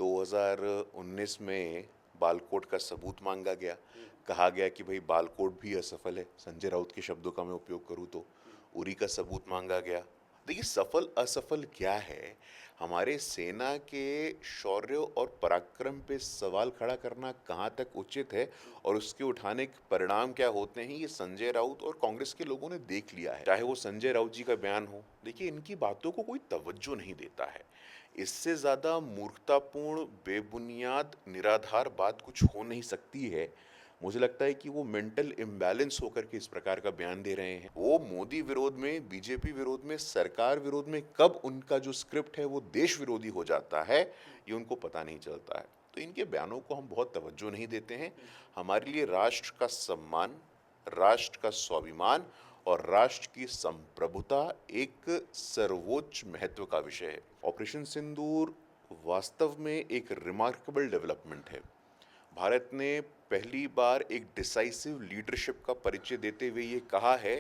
2019 में बालकोट का सबूत मांगा गया। कहा गया कि भाई बालकोट भी असफल है, संजय राउत के शब्दों का मैं उपयोग करूं तो। उरी का सबूत मांगा गया। देखिए, सफल असफल क्या है, हमारे सेना के शौर्य और पराक्रम पे सवाल खड़ा करना कहाँ तक उचित है और उसके उठाने के परिणाम क्या होते हैं, ये संजय राउत और कांग्रेस के लोगों ने देख लिया है। चाहे वो संजय राउत जी का बयान हो, देखिए इनकी बातों को कोई तवज्जो नहीं देता है। इससे ज्यादा मूर्खतापूर्ण, बेबुनियाद, निराधार बात कुछ हो नहीं सकती है। मुझे लगता है कि वो मेंटल इम्बैलेंस होकर के इस प्रकार का बयान दे रहे हैं। वो मोदी विरोध में, बीजेपी विरोध में, सरकार विरोध में कब उनका जो स्क्रिप्ट है वो देश विरोधी हो जाता है, ये उनको पता नहीं चलता है। तो इनके बयानों को हम बहुत तवज्जो नहीं देते हैं। हमारे लिए राष्ट्र का सम्मान, राष्ट्र का स्वाभिमान और राष्ट्र की संप्रभुता एक सर्वोच्च महत्व का विषय है। ऑपरेशन सिंदूर वास्तव में एक रिमार्केबल डेवलपमेंट है। भारत ने पहली बार एक डिसाइसिव लीडरशिप का परिचय देते हुए ये कहा है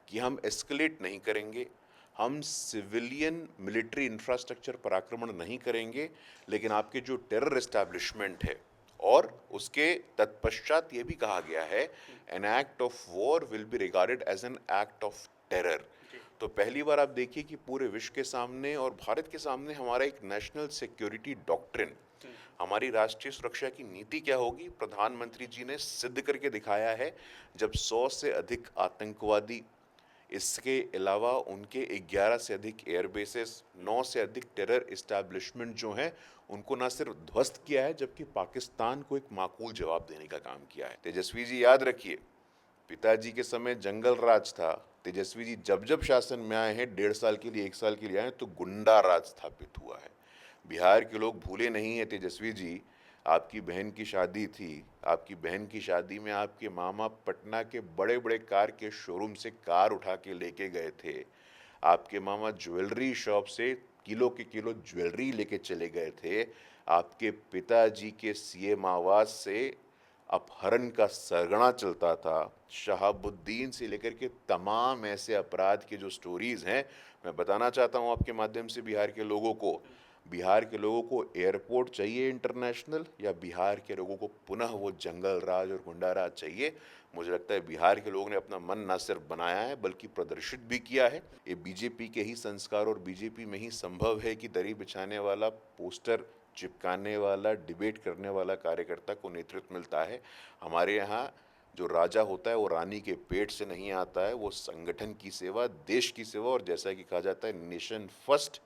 कि हम एस्केलेट नहीं करेंगे, हम सिविलियन मिलिट्री इंफ्रास्ट्रक्चर पर आक्रमण नहीं करेंगे, लेकिन आपके जो टेरर एस्टैब्लिशमेंट है, और उसके तत्पश्चात ये भी कहा गया है, an act of war will be regarded as an act of terror. तो पहली बार आप देखिए कि पूरे विश्व के सामने और भारत के सामने हमारा एक नेशनल सिक्योरिटी डॉक्ट्रिन, हमारी राष्ट्रीय सुरक्षा की नीति क्या होगी, प्रधानमंत्री जी ने सिद्ध करके दिखाया है। जब 100 से अधिक आतंकवादी, इसके अलावा उनके 11 से अधिक एयरबेसेस, 9 से अधिक टेरर एस्टैब्लिशमेंट जो हैं, उनको ना सिर्फ ध्वस्त किया है, जबकि पाकिस्तान को एक माकूल जवाब देने का काम किया है। तेजस्वी जी याद रखिए, पिताजी के समय जंगल राज था। तेजस्वी जी जब जब शासन में आए हैं, 1.5 साल के लिए, 1 साल के लिए आए, तो गुंडा राज स्थापित हुआ है। बिहार के लोग भूले नहीं है तेजस्वी जी, आपकी बहन की शादी थी, आपकी बहन की शादी में आपके मामा पटना के बड़े बड़े कार के शोरूम से कार उठा के लेके गए थे। आपके मामा ज्वेलरी शॉप से किलो के किलो ज्वेलरी लेके चले गए थे। आपके पिताजी के सीएम आवास से अपहरण का सरगना चलता था। शहाबुद्दीन से लेकर के तमाम ऐसे अपराध के जो स्टोरीज हैं, मैं बताना चाहता हूं आपके माध्यम से बिहार के लोगों को, बिहार के लोगों को एयरपोर्ट चाहिए इंटरनेशनल, या बिहार के लोगों को पुनः वो जंगल राज और गुंडा राज चाहिए। मुझे लगता है बिहार के लोगों ने अपना मन ना सिर्फ बनाया है बल्कि प्रदर्शित भी किया है। ये बीजेपी के ही संस्कार और बीजेपी में ही संभव है कि दरी बिछाने वाला, पोस्टर चिपकाने वाला, डिबेट करने वाला कार्यकर्ता को नेतृत्व मिलता है। हमारे यहाँ जो राजा होता है वो रानी के पेट से नहीं आता है, वो संगठन की सेवा, देश की सेवा, और जैसा कि कहा जाता है nation first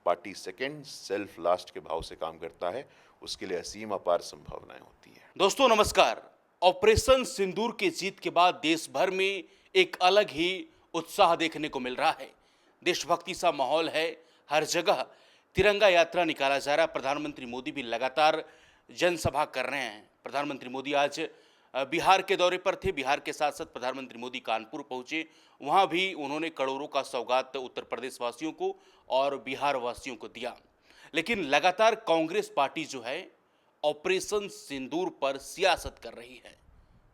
party second, self last के भाव से काम करता है। उसके लिए असीम अपार संभावनाएं होती हैं। दोस्तों नमस्कार। ऑपरेशन सिंदूर की जीत के बाद देश भर में एक अलग ही उत्साह देखने को मिल रहा है। देशभक्ति सा माहौल है, हर जगह तिरंगा यात्रा निकाला जा रहा है। प्रधानमंत्री मोदी भी लगातार जनसभा कर रहे हैं। प्रधानमंत्री मोदी आज बिहार के दौरे पर थे। बिहार के साथ साथ प्रधानमंत्री मोदी कानपुर पहुंचे, वहां भी उन्होंने करोड़ों का सौगात उत्तर प्रदेश वासियों को और बिहार वासियों को दिया। लेकिन लगातार कांग्रेस पार्टी जो है ऑपरेशन सिंदूर पर सियासत कर रही है।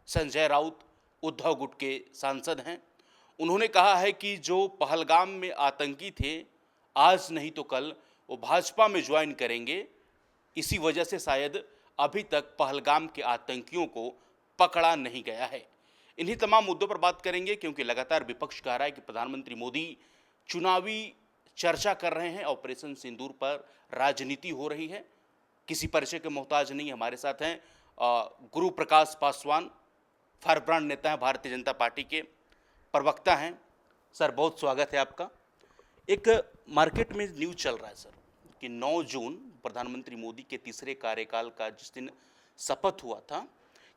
संजय राउत उद्धव गुट के सांसद हैं। उन्होंने कहा है कि जो पहलगाम में आतंकी थे, आज नहीं तो कल वो भाजपा में ज्वाइन करेंगे। इसी वजह से शायद अभी तक पहलगाम के आतंकियों को पकड़ा नहीं गया है। इन्हीं तमाम मुद्दों पर बात करेंगे, क्योंकि लगातार विपक्ष कह रहा है कि प्रधानमंत्री मोदी चुनावी चर्चा कर रहे हैं, ऑपरेशन सिंदूर पर राजनीति हो रही है। किसी परिचय के मोहताज नहीं। हमारे साथ हैं गुरु प्रकाश पासवान, फारब्रांड नेता हैं, भारतीय जनता पार्टी के प्रवक्ता हैं। सर बहुत स्वागत है आपका। एक मार्केट में न्यूज़ चल रहा है सर कि 9 जून प्रधानमंत्री मोदी के तीसरे कार्यकाल का जिस दिन शपथ हुआ था,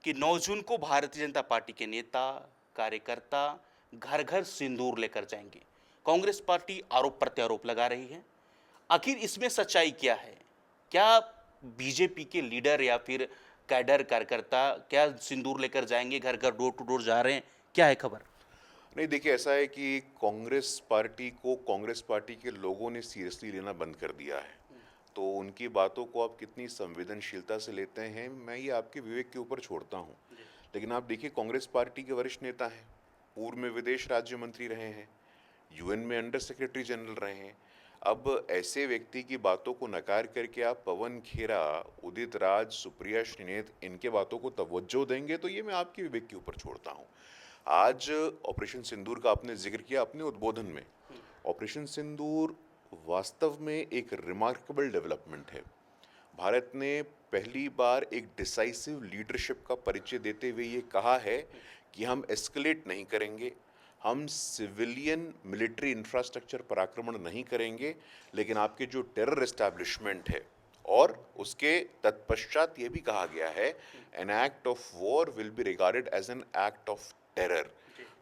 कि 9 जून को भारतीय जनता पार्टी के नेता, कार्यकर्ता घर घर सिंदूर लेकर जाएंगे। कांग्रेस पार्टी आरोप प्रत्यारोप लगा रही है। आखिर इसमें सच्चाई क्या है? क्या बीजेपी के लीडर या फिर कैडर कार्यकर्ता क्या सिंदूर लेकर जाएंगे, घर घर डोर टू डोर जा रहे हैं? क्या है खबर? नहीं, देखिए ऐसा है कि कांग्रेस पार्टी को कांग्रेस पार्टी के लोगों ने सीरियसली लेना बंद कर दिया है। तो उनकी बातों को आप कितनी संवेदनशीलता से लेते हैं, मैं ये आपके विवेक के ऊपर छोड़ता हूँ। लेकिन आप देखिए, कांग्रेस पार्टी के वरिष्ठ नेता हैं, पूर्व में विदेश राज्य मंत्री रहे हैं, यूएन में अंडर सेक्रेटरी जनरल रहे हैं। अब ऐसे व्यक्ति की बातों को नकार करके आप पवन खेरा, उदित राज, सुप्रिया श्रीनेत इनके बातों को तवज्जो देंगे तो ये मैं आपके विवेक के ऊपर छोड़ता हूँ। आज ऑपरेशन सिंदूर का आपने जिक्र किया अपने उद्बोधन में। ऑपरेशन सिंदूर वास्तव में एक रिमार्केबल डेवलपमेंट है। भारत ने पहली बार एक डिसाइसिव लीडरशिप का परिचय देते हुए ये कहा है कि हम एस्केलेट नहीं करेंगे, हम सिविलियन मिलिट्री इंफ्रास्ट्रक्चर पर आक्रमण नहीं करेंगे, लेकिन आपके जो टेरर एस्टैब्लिशमेंट है और उसके तत्पश्चात ये भी कहा गया है an act of war will be regarded as an act of terror.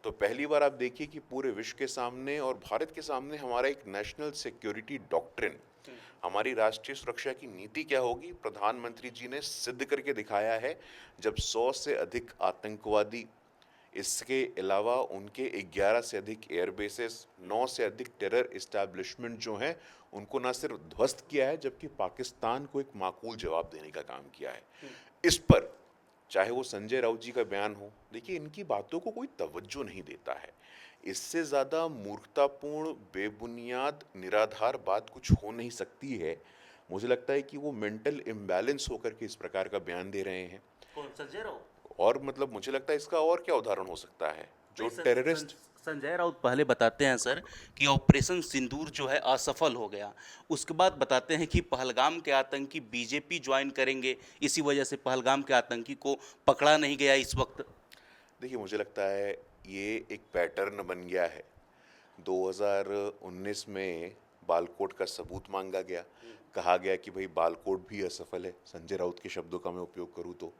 तो पहली बार आप देखिए कि पूरे विश्व के सामने और भारत के सामने हमारा एक नेशनल सिक्योरिटी डॉक्ट्रिन, हमारी राष्ट्रीय सुरक्षा की नीति क्या होगी, प्रधानमंत्री जी ने सिद्ध करके दिखाया है। जब 100 से अधिक आतंकवादी, इसके अलावा उनके 11 से अधिक एयरबेसेस, 9 से अधिक टेरर इस्टेब्लिशमेंट जो हैं उनको ना सिर्फ ध्वस्त किया है जबकि पाकिस्तान को एक माकूल जवाब देने का काम किया है। इस पर चाहे वो संजय राउत जी का बयान हो, देखिए इनकी बातों को कोई तवज्जो नहीं देता है। इससे ज़्यादा मूर्खतापूर्ण, बेबुनियाद, निराधार बात कुछ हो नहीं सकती है। मुझे लगता है कि वो मेंटल इम्बैलेंस होकर के इस प्रकार का बयान दे रहे हैं। कौन, संजय राउत? और मतलब मुझे लगता है इसका और क्या उदाहरण हो सकता है जो टेररिस्ट। संजय राउत पहले बताते हैं सर कि ऑपरेशन सिंदूर जो है असफल हो गया। उसके बाद बताते हैं कि पहलगाम के आतंकी बीजेपी ज्वाइन करेंगे, इसी वजह से पहलगाम के आतंकी को पकड़ा नहीं गया इस वक्त। देखिए मुझे लगता है ये एक पैटर्न बन गया है। 2019 में बालकोट का सबूत मांगा गया, कहा गया कि भाई बालकोट भी असफल है, संजय राउत के शब्दों का मैं उपयोग करूं तो।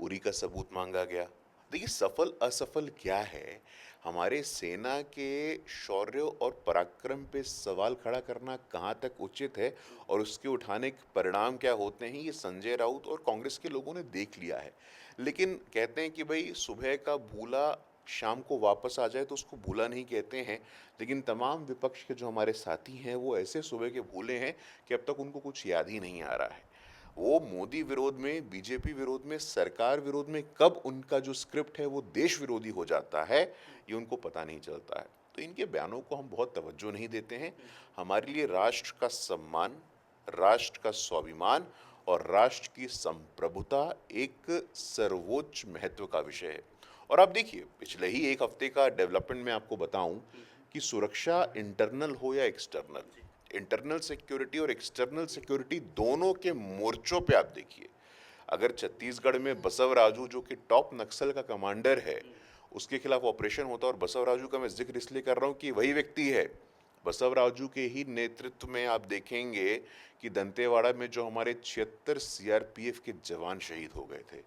उरी का सबूत मांगा गया। देखिए सफल असफल क्या है, हमारे सेना के शौर्य और पराक्रम पे सवाल खड़ा करना कहाँ तक उचित है और उसके उठाने के परिणाम क्या होते हैं, ये संजय राउत और कांग्रेस के लोगों ने देख लिया है। लेकिन कहते हैं कि भाई सुबह का भूला शाम को वापस आ जाए तो उसको भूला नहीं कहते हैं। लेकिन तमाम विपक्ष के जो हमारे साथी हैं वो ऐसे सुबह के भूले हैं कि अब तक उनको कुछ याद ही नहीं आ रहा है। वो मोदी विरोध में, बीजेपी विरोध में, सरकार विरोध में कब उनका जो स्क्रिप्ट है वो देश विरोधी हो जाता है ये उनको पता नहीं चलता है। तो इनके बयानों को हम बहुत तवज्जो नहीं देते हैं। हमारे लिए राष्ट्र का सम्मान, राष्ट्र का स्वाभिमान और राष्ट्र की संप्रभुता एक सर्वोच्च महत्व का विषय है। और आप देखिए पिछले ही एक हफ्ते का डेवलपमेंट मैं आपको बताऊं कि सुरक्षा इंटरनल हो या एक्सटर्नल, इंटरनल सिक्योरिटी और एक्सटर्नल सिक्योरिटी दोनों के मोर्चों पे आप देखिए, अगर छत्तीसगढ़ में बसव राजू जो कि टॉप नक्सल का कमांडर है उसके खिलाफ ऑपरेशन होता है, और बसव राजू का मैं जिक्र इसलिए कर रहा हूँ कि वही व्यक्ति है, बसव राजू के ही नेतृत्व में आप देखेंगे कि दंतेवाड़ा में जो हमारे 76 सीआरपीएफ के जवान शहीद हो गए थे।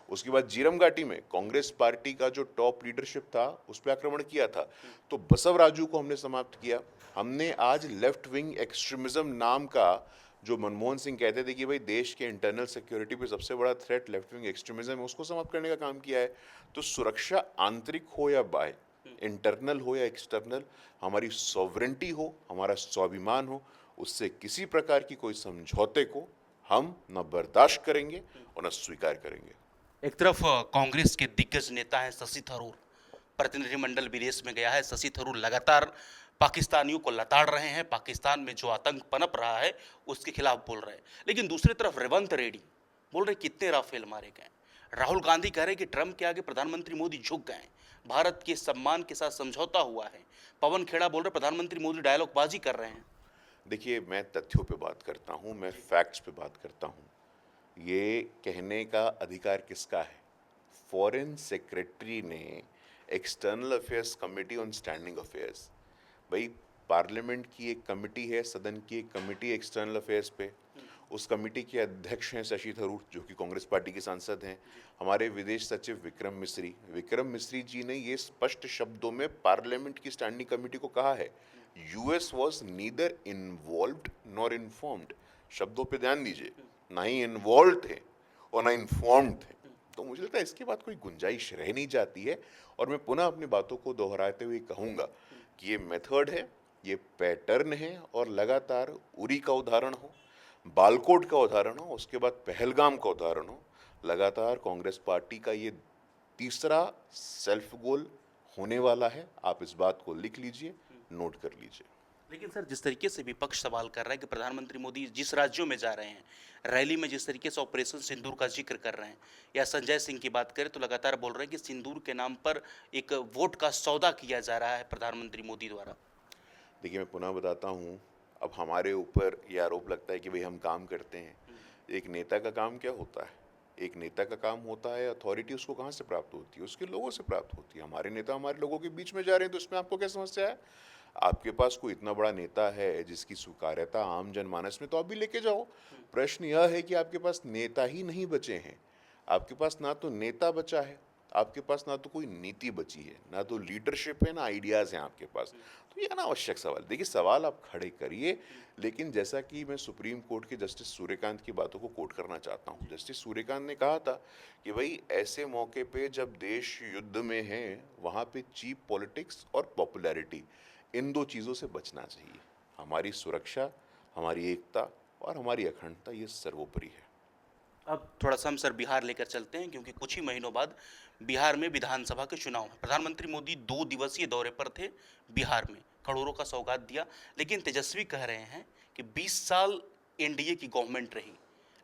उसके बाद जीरम घाटी में कांग्रेस पार्टी का जो टॉप लीडरशिप था उस पर आक्रमण किया था। तो बसव राजू को हमने समाप्त किया। हमने आज लेफ्ट विंग एक्सट्रीमिज्म नाम का, जो मनमोहन सिंह कहते थे कि भाई देश के इंटरनल सिक्योरिटी पे सबसे बड़ा थ्रेट लेफ्ट विंग एक्सट्रीमिज्म है, उसको समाप्त करने का काम किया है। तो सुरक्षा आंतरिक हो या बाह्य, इंटरनल हो या एक्सटर्नल, हमारी सॉवरेंटी हो, हमारा स्वाभिमान हो, उससे किसी प्रकार की कोई समझौते को हम न बर्दाश्त करेंगे और न स्वीकार करेंगे। एक तरफ कांग्रेस के दिग्गज नेता हैं शशि थरूर, प्रतिनिधिमंडल विदेश में गया है। शशि थरूर लगातार पाकिस्तानियों को लताड़ रहे हैं, पाकिस्तान में जो आतंक पनप रहा है उसके खिलाफ बोल रहे हैं। लेकिन दूसरी तरफ रेवंत रेड्डी बोल रहे कितने राफेल मारे गए। राहुल गांधी कह रहे कि ट्रंप के आगे प्रधानमंत्री मोदी झुक गए, भारत के सम्मान के साथ समझौता हुआ है। पवन खेड़ा बोल रहे प्रधानमंत्री मोदी डायलॉगबाजी कर रहे हैं। देखिए मैं तथ्यों पे बात करता हूँ, मैं फैक्ट्स पे बात करता हूँ। ये कहने का अधिकार किसका है? फॉरेन सेक्रेटरी ने external affairs committee on standing affairs, भाई पार्लियामेंट की एक कमेटी है, सदन की एक कमेटी एक्सटर्नल अफेयर्स पे, उस कमेटी के अध्यक्ष हैं शशि थरूर जो कि कांग्रेस पार्टी के सांसद हैं। हमारे विदेश सचिव विक्रम मिश्री जी ने ये स्पष्ट शब्दों में पार्लियामेंट की स्टैंडिंग कमेटी को कहा है, US was neither involved nor informed. शब्दों पे ध्यान दीजिए, ना ही इन्वॉल्व थे और ना इन्फॉर्म्ड थे। तो मुझे लगता है इसके बाद कोई गुंजाइश रह नहीं जाती है। और मैं पुनः अपनी बातों को दोहराते हुए कहूँगा कि ये मेथड है, ये पैटर्न है, और लगातार उरी का उदाहरण हो, बालकोट का उदाहरण हो, उसके बाद पहलगाम का उदाहरण हो, लगातार कांग्रेस पार्टी का ये तीसरा सेल्फ गोल होने वाला है। आप इस बात को लिख लीजिए, नोट कर लीजिए। लेकिन सर, जिस तरीके से विपक्ष सवाल कर रहा है कि प्रधानमंत्री मोदी जिस राज्यों में जा रहे हैं, रैली में जिस तरीके से ऑपरेशन सिंदूर का जिक्र कर रहे हैं, या संजय सिंह की बात करें तो लगातार बोल रहे हैं कि सिंदूर के नाम पर एक वोट का सौदा किया जा रहा है प्रधानमंत्री मोदी द्वारा। देखिए, मैं पुनः बताता हूँ, अब हमारे ऊपर ये आरोप लगता है कि भाई हम काम करते हैं। एक नेता का काम क्या होता है? एक नेता का काम होता है, अथॉरिटी उसको कहाँ से प्राप्त होती है? उसके लोगों से प्राप्त होती है। हमारे नेता हमारे लोगों के बीच में जा रहे हैं, तो इसमें आपको क्या समस्या है? आपके पास कोई इतना बड़ा नेता है जिसकी स्वीकार्यता आम जनमानस में, तो आप भी लेके जाओ। प्रश्न यह है कि आपके पास नेता ही नहीं बचे हैं। आपके पास ना तो नेता बचा है, आपके पास ना तो कोई नीति बची है, ना तो लीडरशिप है, ना आइडियाज़ हैं आपके पास। तो ये अनावश्यक सवाल, देखिए सवाल आप खड़े करिए, लेकिन जैसा कि मैं सुप्रीम कोर्ट के जस्टिस सूर्यकांत की बातों को कोट करना चाहता हूँ। जस्टिस सूर्यकांत ने कहा था कि भाई ऐसे मौके पे जब देश युद्ध में है, वहाँ पे चीप पॉलिटिक्स और पॉपुलैरिटी, इन दो चीज़ों से बचना चाहिए। हमारी सुरक्षा, हमारी एकता और हमारी अखंडता, ये सर्वोपरि है। अब थोड़ा सा हम सर बिहार लेकर चलते हैं, क्योंकि कुछ ही महीनों बाद बिहार में विधानसभा के चुनाव हैं। प्रधानमंत्री मोदी 2 दिवसीय दौरे पर थे बिहार में, करोड़ों का सौगात दिया। लेकिन तेजस्वी कह रहे हैं कि 20 साल एनडीए की गवर्नमेंट रही,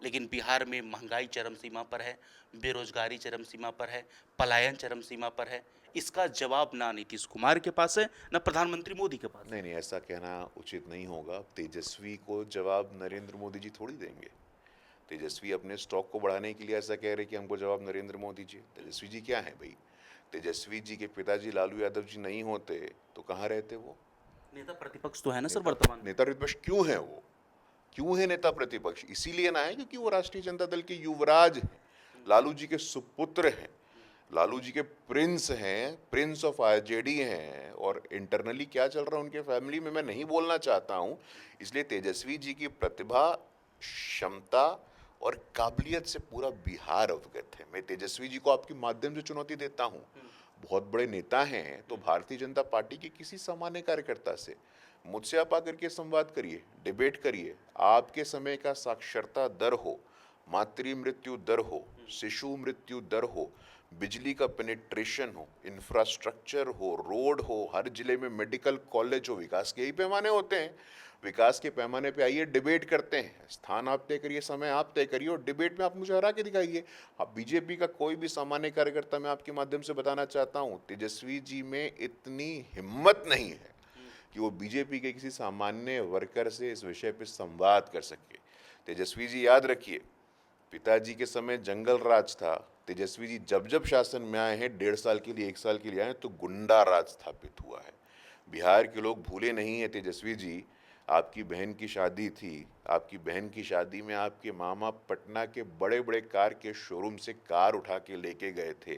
लेकिन बिहार में महंगाई चरम सीमा पर है, बेरोजगारी चरम सीमा पर है, पलायन चरम सीमा पर है। इसका जवाब ना नीतीश कुमार के पास है, ना प्रधानमंत्री मोदी के पास है। नहीं नहीं, ऐसा कहना उचित नहीं होगा। तेजस्वी को जवाब नरेंद्र मोदी जी थोड़ी देंगे। तेजस्वी अपने स्टॉक को बढ़ाने के लिए ऐसा कह रहे कि हमको जवाब नरेंद्र मोदी जी। तेजस्वी जी क्या है भाई? तेजस्वी जी के पिताजी लालू यादव जी नहीं होते तो कहाँ रहते वो? नेता प्रतिपक्ष तो है ना सर नेता वर्तमान में। नेता प्रतिपक्ष क्यों है वो? क्यों है नेता प्रतिपक्ष? इसीलिए ना है क्योंकि वो राष्ट्रीय जनता दल के युवराज हैं, लालू जी के सुपुत्र हैं, लालू जी के प्रिंस हैं, प्रिंस ऑफ आरजेडी हैं। और इंटरनली क्या चल रहा है उनके फैमिली में मैं नहीं बोलना चाहता हूं। इसलिए तेजस्वी जी की प्रतिभा, क्षमता और काबिलियत से पूरा बिहार अवगत है। मैं तेजस्वी जी को आपके माध्यम से चुनौती देता हूं। बहुत बड़े नेता हैं तो भारतीय जनता पार्टी के किसी सामान्य कार्यकर्ता से मुझसे आप आकर के संवाद करिए, डिबेट करिए। आपके समय का साक्षरता दर हो, मातृ मृत्यु दर हो, शिशु मृत्यु दर हो, बिजली का पेनिट्रेशन हो, इंफ्रास्ट्रक्चर हो, रोड हो, हर जिले में मेडिकल कॉलेज हो, विकास के यही पैमाने होते हैं। विकास के पैमाने पे आइए, डिबेट करते हैं। स्थान आप तय करिए, समय आप तय करिए और डिबेट में आप मुझे हरा के दिखाइए। आप बीजेपी का कोई भी सामान्य कार्यकर्ता, मैं आपके माध्यम से बताना चाहता हूँ, तेजस्वी जी में इतनी हिम्मत नहीं है कि वो बीजेपी के किसी सामान्य वर्कर से इस विषय पे संवाद कर सके। तेजस्वी जी याद रखिए, पिताजी के समय जंगल राज था। तेजस्वी जी जब जब शासन में आए हैं, 1.5 साल के लिए, 1 साल के लिए आए, तो गुंडा राज स्थापित हुआ है। बिहार के लोग भूले नहीं है तेजस्वी जी। आपकी बहन की शादी थी, आपकी बहन की शादी में आपके मामा पटना के बड़े बड़े कार के शोरूम से कार उठा के लेके गए थे।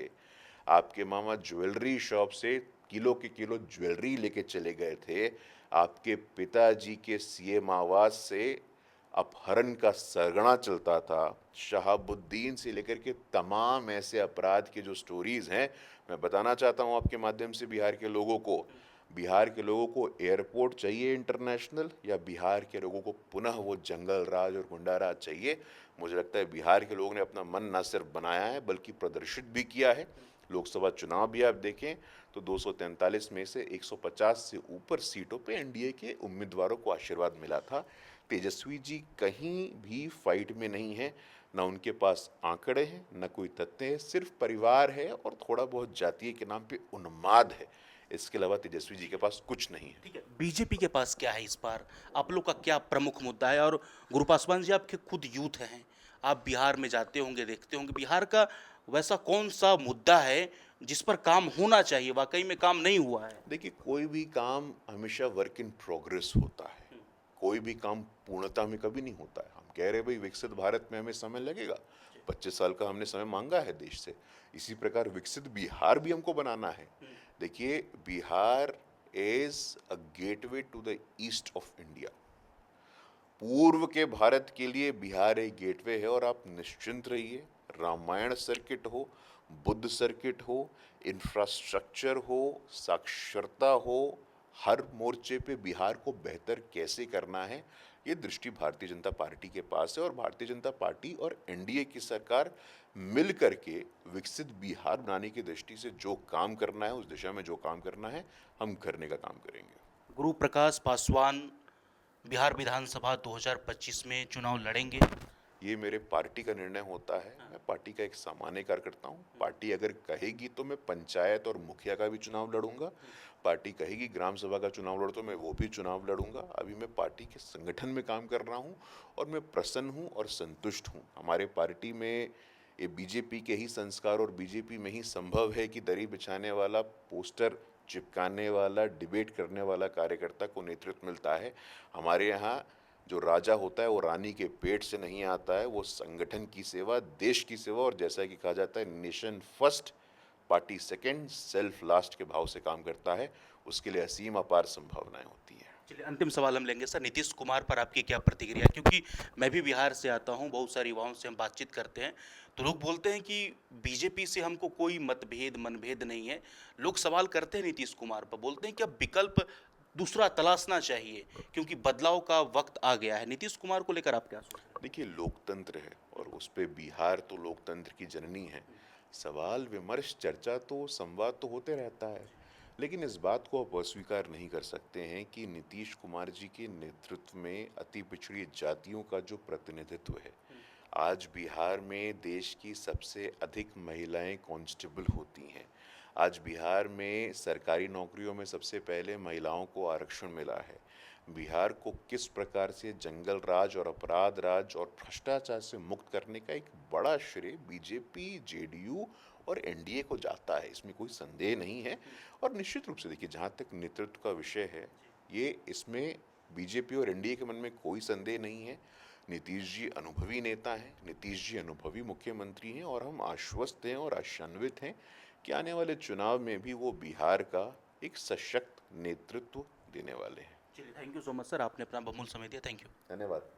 आपके मामा ज्वेलरी शॉप से किलो के किलो ज्वेलरी लेके चले गए थे। आपके पिताजी के सीएम आवास से अपहरण का सरगना चलता था। शहाबुद्दीन से लेकर के तमाम ऐसे अपराध के जो स्टोरीज हैं, मैं बताना चाहता हूं आपके माध्यम से बिहार के लोगों को। बिहार के लोगों को एयरपोर्ट चाहिए इंटरनेशनल, या बिहार के लोगों को पुनः वो जंगल राज और गुंडा राज चाहिए? मुझे लगता है बिहार के लोगों ने अपना मन ना सिर्फ बनाया है बल्कि प्रदर्शित भी किया है। लोकसभा चुनाव भी आप देखें तो 243 में से 150 से ऊपर सीटों पे एनडीए के उम्मीदवारों को आशीर्वाद मिला था। तेजस्वी जी कहीं भी फाइट में नहीं है, ना उनके पास आंकड़े हैं, ना कोई तथ्य है, सिर्फ परिवार है और थोड़ा बहुत जातीय के नाम पे उन्माद है। इसके अलावा तेजस्वी जी के पास कुछ नहीं है। ठीक है, बीजेपी के पास क्या है इस बार? आप लोग का क्या प्रमुख मुद्दा है? और गुरु पासवान जी, आपके खुद यूथ हैं, आप बिहार में जाते होंगे, देखते होंगे, बिहार का वैसा कौन सा मुद्दा है जिस पर काम होना चाहिए, वाकई में काम नहीं हुआ है? देखिए, कोई भी काम हमेशा वर्क इन प्रोग्रेस होता है। कोई भी काम पूर्णता में कभी नहीं होता है। हम कह रहे भाई विकसित भारत में हमें समय लगेगा, 25 साल का हमने समय मांगा है देश से। इसी प्रकार विकसित बिहार भी हमको बनाना है। देखिए, Bihar is a gateway to the east of India. पूर्व के भारत के लिए बिहार एक गेटवे है और आप निश्चिंत रहिए। रामायण सर्किट हो, बुद्ध सर्किट हो, इंफ्रास्ट्रक्चर हो, साक्षरता हो, हर मोर्चे पे बिहार को बेहतर कैसे करना है, ये दृष्टि भारतीय जनता पार्टी के पास है। और भारतीय जनता पार्टी और एनडीए की सरकार मिल करके विकसित बिहार बनाने की दृष्टि से जो काम करना है, उस दिशा में जो काम करना है, हम करने का काम करेंगे। गुरु प्रकाश पासवान बिहार विधानसभा 2025 में चुनाव लड़ेंगे? ये मेरे पार्टी का निर्णय होता है। मैं पार्टी का एक सामान्य कार्यकर्ता हूँ। पार्टी अगर कहेगी तो मैं पंचायत और मुखिया का भी चुनाव लड़ूंगा। पार्टी कहेगी ग्राम सभा का चुनाव लड़ो तो मैं वो भी चुनाव लड़ूंगा। अभी मैं पार्टी के संगठन में काम कर रहा हूँ और मैं प्रसन्न हूँ और संतुष्ट हूँ। हमारे पार्टी में ये बीजेपी के ही संस्कार और बीजेपी में ही संभव है कि दरी बिछाने वाला, पोस्टर चिपकाने वाला, डिबेट करने वाला कार्यकर्ता को नेतृत्व मिलता है। हमारे यहाँ जो राजा होता है वो रानी के पेट से नहीं आता है, वो संगठन की सेवा, देश की सेवा और जैसा कि कहा जाता है nation first party second self last के भाव से काम करता है। उसके लिए असीम अपार संभावनाएं होती हैं। चलिए अंतिम सवाल हम लेंगे सर, नीतीश कुमार पर आपकी क्या प्रतिक्रिया है? क्योंकि मैं भी बिहार से आता हूं, बहुत सारे युवाओं से हम बातचीत करते हैं तो लोग बोलते हैं कि बीजेपी से हमको कोई मतभेद मनभेद नहीं है। लोग सवाल करते हैं नीतीश कुमार पर, बोलते हैं कि अब विकल्प दूसरा तलाशना चाहिए क्योंकि बदलाव का वक्त आ गया है। नीतीश कुमार को लेकर आप क्या सोचते हैं? देखिए, लोकतंत्र है और उस पे बिहार तो लोकतंत्र की जननी है। सवाल विमर्श चर्चा तो संवाद तो होते रहता है, लेकिन इस बात को आप अस्वीकार नहीं कर सकते हैं कि नीतीश कुमार जी के नेतृत्व में अति पिछड़ी जातियों का जो प्रतिनिधित्व है, आज बिहार में देश की सबसे अधिक महिलाएं कांस्टेबल होती हैं। आज बिहार में सरकारी नौकरियों में सबसे पहले महिलाओं को आरक्षण मिला है। बिहार को किस प्रकार से जंगल राज और अपराध राज और भ्रष्टाचार से मुक्त करने का एक बड़ा श्रेय बीजेपी, जेडीयू और एनडीए को जाता है, इसमें कोई संदेह नहीं है। और निश्चित रूप से देखिए, जहाँ तक नेतृत्व का विषय है, ये इसमें बीजेपी और एनडीए के मन में कोई संदेह नहीं है। नीतीश जी अनुभवी नेता हैं, नीतीश जी अनुभवी मुख्यमंत्री हैं और हम आश्वस्त हैं और आशान्वित हैं कि आने वाले चुनाव में भी वो बिहार का एक सशक्त नेतृत्व देने वाले हैं। चलिए, thank you so much sir, आपने अपना बहुमूल्य समय दिया। Thank you. धन्यवाद।